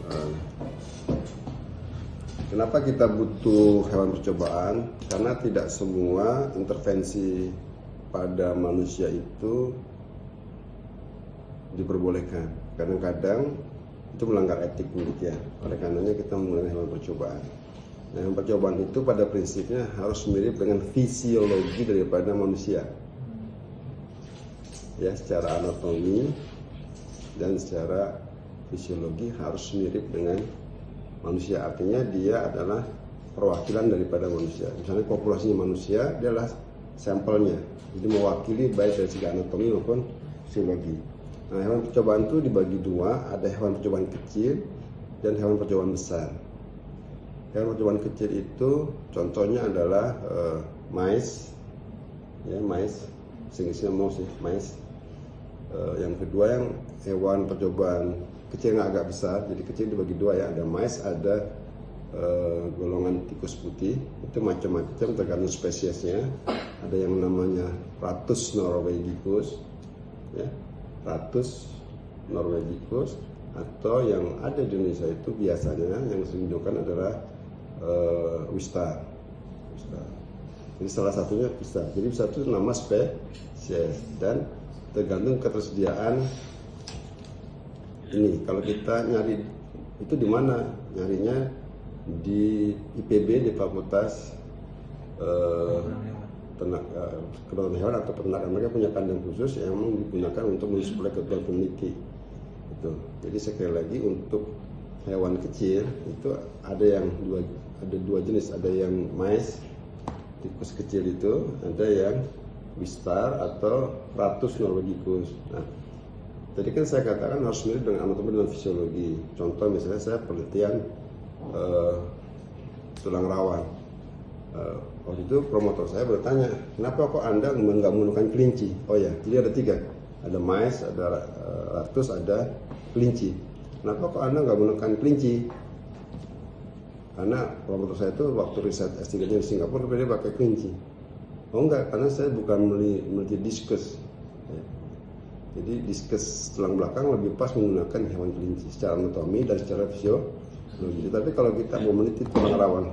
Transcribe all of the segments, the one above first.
Eh, Kenapa kita butuh hewan percobaan? Karena tidak semua intervensi pada manusia itu diperbolehkan. Kadang-kadang itu melanggar etik demikian. Oleh karenanya kita menggunakan hewan percobaan. Nah, hewan percobaan itu pada prinsipnya harus mirip dengan fisiologi daripada manusia. Ya, secara anatomi dan secara fisiologi harus mirip dengan manusia, artinya dia adalah perwakilan daripada manusia. Misalnya populasinya manusia, dia adalah sampelnya, jadi mewakili baik dari segi anatomi maupun fisiologi. Nah, hewan percobaan itu dibagi dua, ada hewan percobaan kecil dan hewan percobaan besar. Hewan percobaan kecil itu contohnya adalah mais, ya mais, Inggrisnya mouse, mais. Yang kedua yang hewan percobaan kecil yang agak besar, jadi kecil dibagi dua ya, ada mais, ada golongan tikus putih, itu macam-macam tergantung spesiesnya. Ada yang namanya Ratus norvegicus, ya, Ratus norvegicus, atau yang ada di Indonesia itu biasanya yang sering digunakan adalah Wistar. Jadi salah satunya Wistar. Jadi Wistar itu nama spesies dan tergantung ketersediaan. Ini kalau kita nyari itu di mana? Nyarinya di IPB, di Fakultas Kedokteran Hewan atau Peternakan. Mereka punya kandang khusus yang digunakan untuk mensuplai kebutuhan peneliti. Itu. Jadi sekali lagi untuk hewan kecil itu ada dua jenis, ada yang mais tikus kecil itu, ada yang Wistar atau Ratus norvegicus. Nah, tadi kan saya katakan harus mirip dengan anatomi dan fisiologi. Contoh misalnya saya penelitian tulang rawan. Waktu itu promotor saya bertanya, kenapa kok Anda nggak menggunakan kelinci? Oh ya, jadi ada tiga, ada mais, ada ratus, ada kelinci. Kenapa kok Anda nggak menggunakan kelinci? Karena promotor saya itu waktu riset S3-nya di Singapura dia pakai kelinci. Oh enggak, karena saya bukan meneliti diskus. Jadi diskus tulang belakang lebih pas menggunakan hewan kelinci secara anatomi dan secara fisiologi. Tapi kalau kita mau meneliti tulang rawan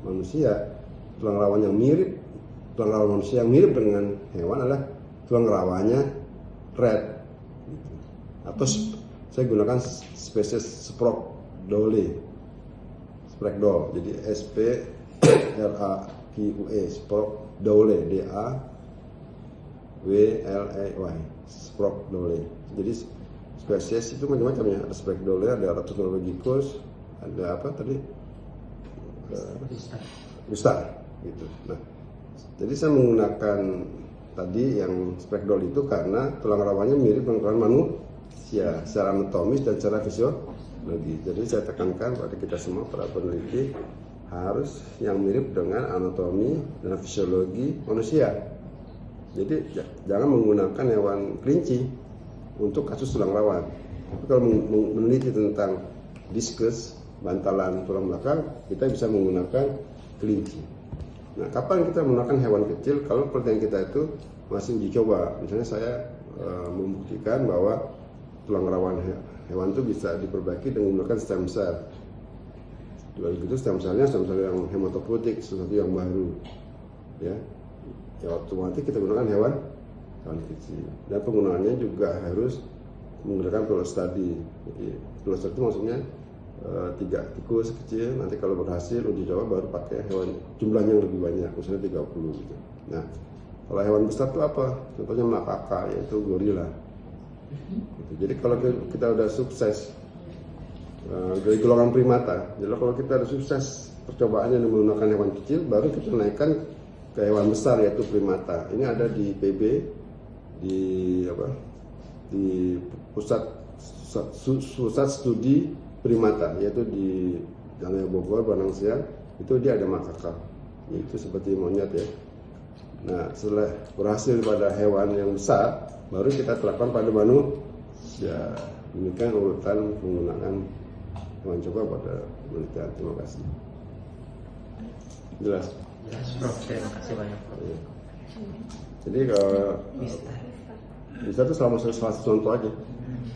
manusia, tulang rawan manusia yang mirip dengan hewan adalah tulang rawannya rat. Atau saya gunakan spesies Sprague-Dawley. Jadi SPRAQUE, Sprague-Dawley, DAWLEY, Sprague-Dawley. Jadi spesies itu macam-macam ya, ada Sprague-Dawley, ada Ratus norvegicus, ada apa tadi? Wistar, gitu. Nah, jadi saya menggunakan tadi yang Sprague-Dawley itu karena tulang rawannya mirip dengan manusia secara anatomis dan secara fisiologi. Jadi saya tekankan pada kita semua para peneliti harus yang mirip dengan anatomi dan fisiologi manusia. Jadi jangan menggunakan hewan kelinci untuk kasus tulang rawan. Tapi kalau meneliti tentang diskus, bantalan tulang belakang, kita bisa menggunakan kelinci. Nah, kapan kita menggunakan hewan kecil? Kalau penelitian kita itu masih uji coba. Misalnya saya membuktikan bahwa tulang rawan hewan itu bisa diperbaiki dengan menggunakan stem cell. Dengan begitu stem cell yang hematopoietik, sesuatu yang baru, ya otomatis kita gunakan hewan kecil. Dan penggunaannya juga harus menggunakan pilot study. Jadi pilot study itu maksudnya 3 tikus kecil, nanti kalau berhasil uji coba baru pakai hewan jumlahnya yang lebih banyak, misalnya 30 gitu. Nah, kalau hewan besar itu apa? Contohnya makaka, yaitu gorila. Gitu. Jadi kalau kita udah sukses dari golongan primata, jadi kalau kita udah sukses percobaannya dengan menggunakan hewan kecil, baru kita naikkan ke hewan besar yaitu primata. Ini ada di PB, di pusat studi primata, yaitu di Jalaya Bogor, Bandang Siang. Itu dia ada makaka, itu seperti monyet ya. Nah, setelah berhasil pada hewan yang besar, baru kita terapkan pada manusia. Demikian urutan penggunaan hewan coba pada penelitian. Terima kasih. Jelas? Prof, terima kasih banyak, Prof. Ya. Jadi kalau bisa tuh salah satu contoh aja.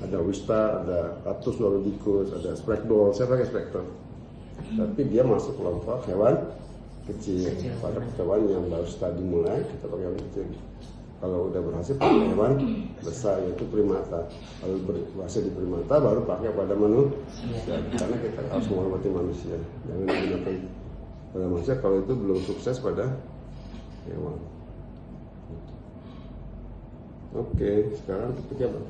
ada Wista, ada Ratus Norwegicus, ada Spraekdol. Saya pakai Spraekdol. Tapi dia masuk kelompok hewan kecil. Pada hewan yang baru studi mulai, kita pakai hewan kecil. Kalau udah berhasil pakai hewan besar, yaitu primata. Kalau berhasil di primata, baru pakai pada manusia. Karena kita harus menghormati manusia. Jangan digunakan pada manusia kalau itu belum sukses pada hewan. Oke, sekarang topiknya apa?